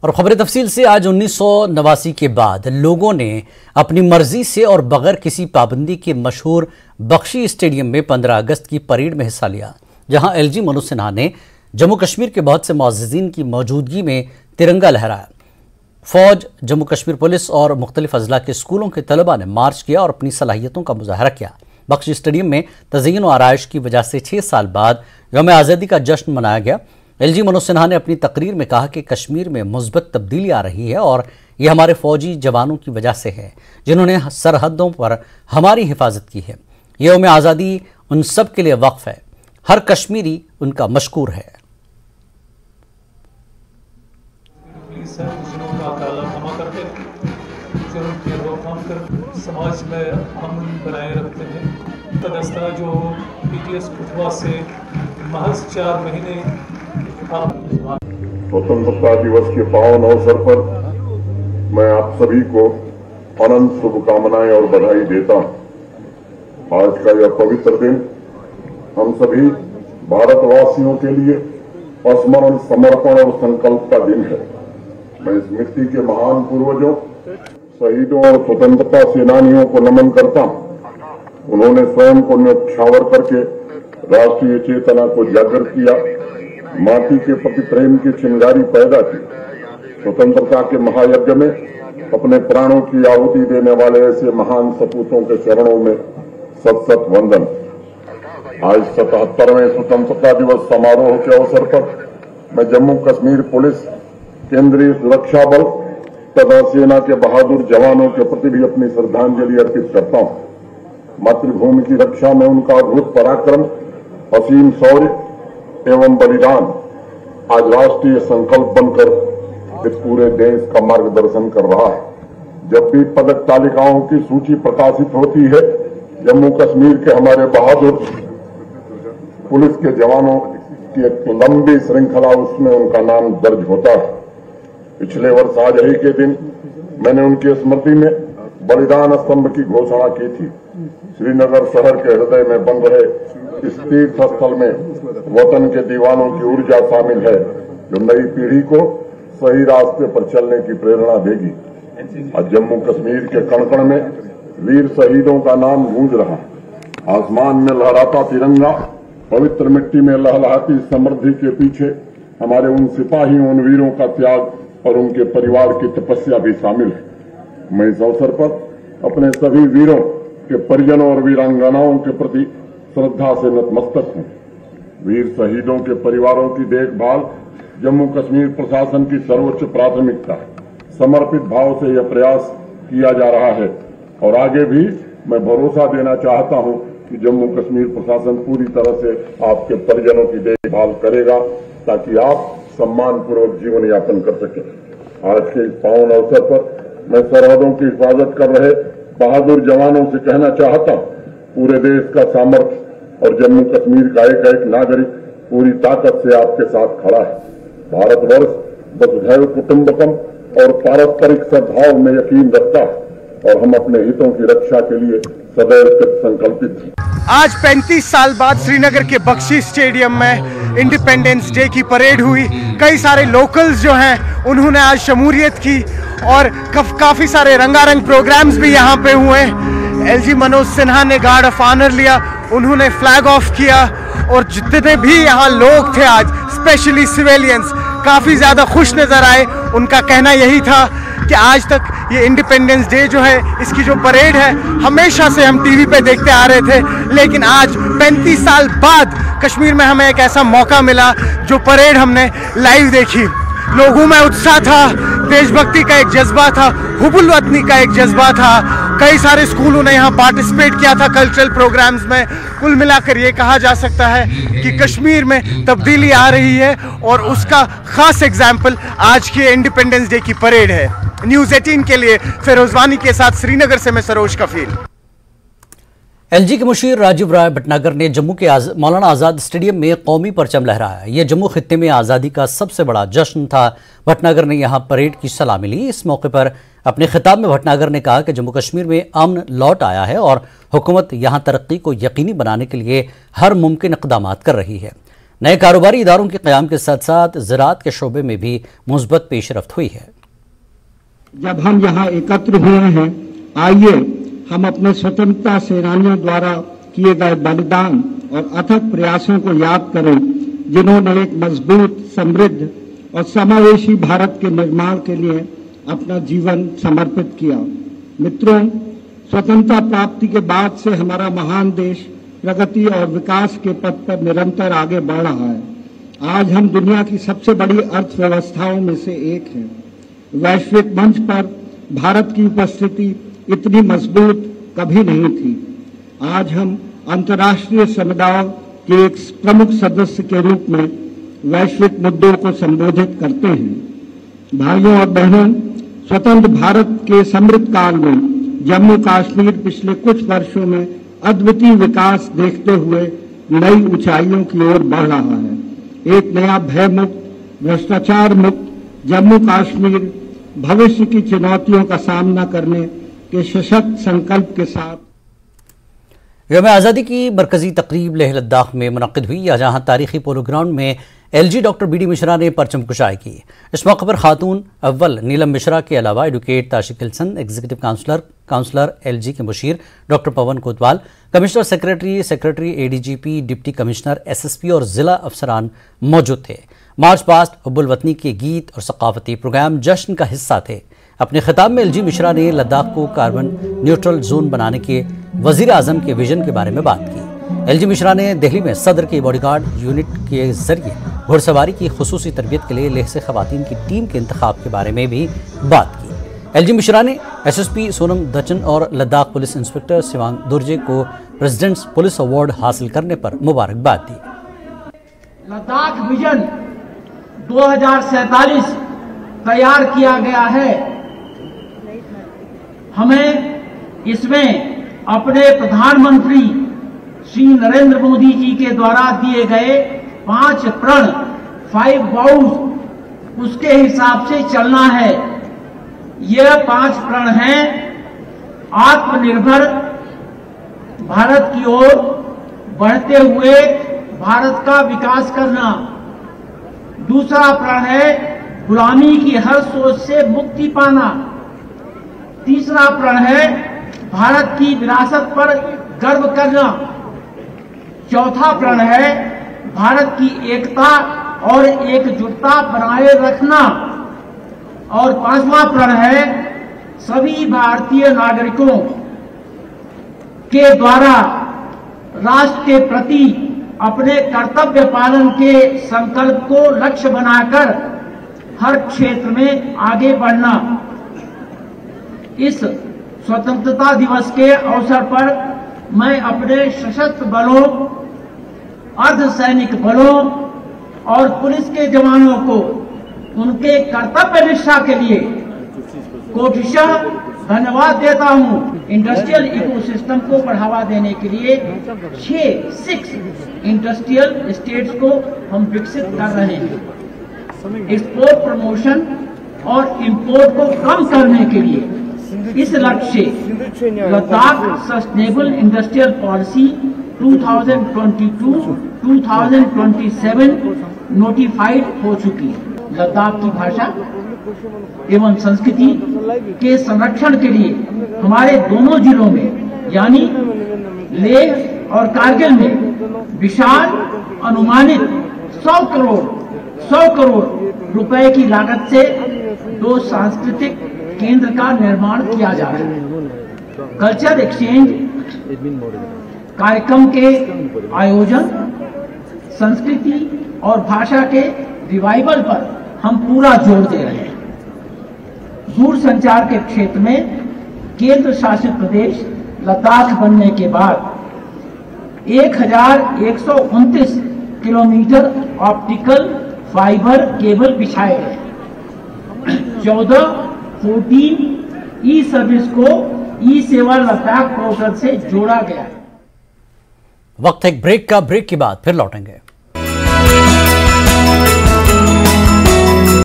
और खबर तफसील से आज 1989 के बाद लोगों ने अपनी मर्जी से और बगैर किसी पाबंदी के मशहूर बख्शी स्टेडियम में 15 अगस्त की परेड में हिस्सा लिया, जहां एलजी मनोज सिन्हा ने जम्मू कश्मीर के बहुत से मुअज़्ज़िज़ीन की मौजूदगी में तिरंगा लहराया। फौज, जम्मू कश्मीर पुलिस और मुख्तलिफ अजला के स्कूलों के तलबा ने मार्च किया और अपनी सलाहियतों का मुजाहरा किया। बख्शी स्टेडियम में तज़य्युन और आराइश की वजह से 6 साल बाद यौम आज़ादी का जश्न मनाया गया। एलजी मनोज सिन्हा ने अपनी तकरीर में कहा कि कश्मीर में मुस्बत तब्दीली आ रही है और ये हमारे फौजी जवानों की वजह से है, जिन्होंने सरहदों पर हमारी हिफाजत की है। ये यौम आज़ादी उन सब के लिए वक्फ है, हर कश्मीरी उनका मशकूर है। समाज में अमन बनाए रखते हैं। दस्ता जो पीटीएस कुतवा से महज 4 महीने स्वतंत्रता दिवस के पावन अवसर पर मैं आप सभी को अनंत शुभकामनाएं और बधाई देता हूं। आज का यह पवित्र दिन हम सभी भारतवासियों के लिए स्मरण, समर्पण और संकल्प का दिन है। मैं स्मृति के महान पूर्वजों, शहीदों और स्वतंत्रता सेनानियों को नमन करता हूं। उन्होंने स्वयं को न्यौछावर करके राष्ट्रीय चेतना को जागृत किया, माटी के प्रति प्रेम की चिंगारी पैदा की। स्वतंत्रता के महायज्ञ में अपने प्राणों की आहुति देने वाले ऐसे महान सपूतों के चरणों में सत सत वंदन। आज 77वें स्वतंत्रता दिवस समारोह के अवसर पर मैं जम्मू कश्मीर पुलिस, केंद्रीय सुरक्षा बल तथा सेना के बहादुर जवानों के प्रति भी अपनी श्रद्धांजलि अर्पित करता हूं। मातृभूमि की रक्षा में उनका अद्भुत पराक्रम, असीम शौर्य एवं बलिदान आज राष्ट्रीय संकल्प बनकर इस पूरे देश का मार्गदर्शन कर रहा है। जब भी पदक तालिकाओं की सूची प्रकाशित होती है, जम्मू कश्मीर के हमारे बहादुर पुलिस के जवानों की एक लंबी श्रृंखला, उसमें उनका नाम दर्ज होता है। पिछले वर्ष आज ही के दिन मैंने उनकी स्मृति में बलिदान स्तंभ की घोषणा की थी। श्रीनगर शहर के हृदय में बन रहे इस तीर्थ स्थल में वतन के दीवानों की ऊर्जा शामिल है, जो नई पीढ़ी को सही रास्ते पर चलने की प्रेरणा देगी। आज जम्मू कश्मीर के कण कण में वीर शहीदों का नाम गूंज रहा है। आसमान में लहराता तिरंगा, पवित्र मिट्टी में लहलहाती समृद्धि के पीछे हमारे उन सिपाहियों, उन वीरों का त्याग और उनके परिवार की तपस्या भी शामिल है। मैं इस अवसर पर अपने सभी वीरों के परिजनों और वीरांगनाओं के प्रति श्रद्धा से नतमस्तक हूं। वीर शहीदों के परिवारों की देखभाल जम्मू कश्मीर प्रशासन की सर्वोच्च प्राथमिकता है। समर्पित भाव से यह प्रयास किया जा रहा है और आगे भी मैं भरोसा देना चाहता हूं कि जम्मू कश्मीर प्रशासन पूरी तरह से आपके परिजनों की देखभाल करेगा, ताकि आप सम्मानपूर्वक जीवन यापन कर सके। आज के इस पावन अवसर पर मैं सरहदों की हिफाजत कर रहे बहादुर जवानों से कहना चाहता हूं, पूरे देश का सामर्थ्य और जम्मू कश्मीर का एक एक नागरिक पूरी ताकत से आपके साथ खड़ा है। भारतवर्ष वसुधैव कुटुंबकम और पारस्परिक सद्भाव में यकीन रखता है और हम अपने हितों की रक्षा के लिए सदैव संकल्पित हैं। आज 35 साल बाद श्रीनगर के बख्शी स्टेडियम में इंडिपेंडेंस डे की परेड हुई। कई सारे लोकल्स जो हैं उन्होंने आज शमूलियत की और काफ़ी सारे रंगारंग प्रोग्राम्स भी यहाँ पे हुए। एलजी मनोज सिन्हा ने गार्ड ऑफ ऑनर लिया, उन्होंने फ्लैग ऑफ किया और जितने भी यहाँ लोग थे आज, स्पेशली सिविलियंस, काफ़ी ज़्यादा खुश नज़र आए। उनका कहना यही था कि आज तक ये इंडिपेंडेंस डे जो है, इसकी जो परेड है, हमेशा से हम टीवी पे देखते आ रहे थे, लेकिन आज 35 साल बाद कश्मीर में हमें एक ऐसा मौका मिला जो परेड हमने लाइव देखी। लोगों में उत्साह था, देशभक्ति का एक जज्बा था, हुब्बुल वतनी का एक जज्बा था। कई सारे स्कूलों ने यहाँ पार्टिसिपेट किया था कल्चरल प्रोग्राम्स में। कुल मिलाकर ये कहा जा सकता है कि कश्मीर में तब्दीली आ रही है और उसका खास एग्जाम्पल आज की इंडिपेंडेंस डे की परेड है। न्यूज़ 18 के लिए फिरोज वानी के साथ श्रीनगर से मैं सरोज कफील। एलजी के मुशीर राजीव राय भटनागर ने जम्मू के मौलाना आज़ाद स्टेडियम में कौमी परचम लहराया। यह जम्मू खित्ते में आज़ादी का सबसे बड़ा जश्न था। भटनागर ने यहां परेड की सलामी ली। इस मौके पर अपने खिताब में भटनागर ने कहा कि जम्मू कश्मीर में अमन लौट आया है और हुकूमत यहां तरक्की को यकीनी बनाने के लिए हर मुमकिन इक़दामात कर रही है। नए कारोबारी इदारों के क़याम के साथ साथ ज़राअत के शोबे में भी मुस्बत पेशरफ्त हुई है। जब हम यहाँ एकत्र हुए हैं, आइए हम अपने स्वतंत्रता सेनानियों द्वारा किए गए बलिदान और अथक प्रयासों को याद करें, जिन्होंने एक मजबूत, समृद्ध और समावेशी भारत के निर्माण के लिए अपना जीवन समर्पित किया। मित्रों, स्वतंत्रता प्राप्ति के बाद से हमारा महान देश प्रगति और विकास के पथ पर निरंतर आगे बढ़ रहा है। आज हम दुनिया की सबसे बड़ी अर्थव्यवस्थाओं में से एक हैं। वैश्विक मंच पर भारत की उपस्थिति इतनी मजबूत कभी नहीं थी। आज हम अंतर्राष्ट्रीय समुदाय के एक प्रमुख सदस्य के रूप में वैश्विक मुद्दों को संबोधित करते हैं। भाइयों और बहनों, स्वतंत्र भारत के समृद्ध काल में जम्मू कश्मीर पिछले कुछ वर्षों में अद्वितीय विकास देखते हुए नई ऊंचाइयों की ओर बढ़ रहा है। एक नया भयमुक्त, भ्रष्टाचार मुक्त जम्मू कश्मीर भविष्य की चुनौतियों का सामना करने के सशक्त संकल्प के साथ यौम आज़ादी की मरकजी तकरीब लेह लद्दाख में मुनक़िद हुई, जहां तारीखी पोलो ग्राउंड में LG डॉक्टर BD मिश्रा ने परचम कुशाई की। इस मौके पर खातून अव्वल नीलम मिश्रा के अलावा एडवोकेट ताशिक हिल्सन, एग्जीक्यूटिव काउंसलर LG के Musheer doctor Pawan Kotwal, commissioner secretary ADGP, deputy commissioner SSP और जिला अफसरान मौजूद थे। मार्च पास्ट हुब्बुल वतनी के गीत और सकाफती प्रोग्राम जश्न का हिस्सा थे। अपने खिताब में LG मिश्रा ने लद्दाख को कार्बन न्यूट्रल जोन बनाने के वजीर आजम के विजन के बारे में बात की। LG मिश्रा ने दिल्ली में सदर के बॉडीगार्ड यूनिट के जरिए घुड़सवारी की खुसूसी तरबियत के लिए लेह से खवातीन की टीम के इंतखाब के बारे में भी बात की। LG मिश्रा ने SSP सोनम दचन और लद्दाख पुलिस इंस्पेक्टर शिवांग दुर्जे को प्रेसिडेंट्स पुलिस अवार्ड हासिल करने पर मुबारकबाद दी। लद्दाख विजन 2047 तैयार किया गया है। हमें इसमें अपने प्रधानमंत्री श्री नरेंद्र मोदी जी के द्वारा दिए गए 5 प्रण 5 वाउज, उसके हिसाब से चलना है। यह 5 प्रण हैं: आत्मनिर्भर भारत की ओर बढ़ते हुए भारत का विकास करना। दूसरा प्रण है गुलामी की हर सोच से मुक्ति पाना। तीसरा प्रण है भारत की विरासत पर गर्व करना। चौथा प्रण है भारत की एकता और एकजुटता बनाए रखना। और 5वां प्रण है सभी भारतीय नागरिकों के द्वारा राष्ट्र के प्रति अपने कर्तव्य पालन के संकल्प को लक्ष्य बनाकर हर क्षेत्र में आगे बढ़ना। इस स्वतंत्रता दिवस के अवसर पर मैं अपने सशस्त्र बलों, अर्धसैनिक बलों और पुलिस के जवानों को उनके कर्तव्य निष्ठा के लिए कोटिशः धन्यवाद देता हूं। इंडस्ट्रियल इकोसिस्टम को बढ़ावा देने के लिए 6 इंडस्ट्रियल स्टेट्स को हम विकसित कर रहे हैं। एक्सपोर्ट प्रमोशन और इंपोर्ट को कम करने के लिए इस लक्ष्य से Ladakh sustainable industrial policy 2022-2027 notified हो चुकी है। लद्दाख की भाषा एवं संस्कृति के संरक्षण के लिए हमारे दोनों जिलों में यानी लेह और कारगिल में विशाल अनुमानित 100 करोड़ रुपए की लागत से 2 सांस्कृतिक केंद्र का निर्माण किया जा रहा है। कल्चर एक्सचेंज कार्यक्रम के आयोजन, संस्कृति और भाषा के रिवाइवल पर हम पूरा जोर दे रहे हैं। दूरसंचार के क्षेत्र में केंद्र शासित प्रदेश लद्दाख बनने के बाद 1129 किलोमीटर ऑप्टिकल फाइबर केबल बिछाए गए। 14 ई सर्विस को ई सेवा लद्दाख पोर्टल से जोड़ा गया है। वक्त है एक ब्रेक का। ब्रेक के बाद फिर लौटेंगे।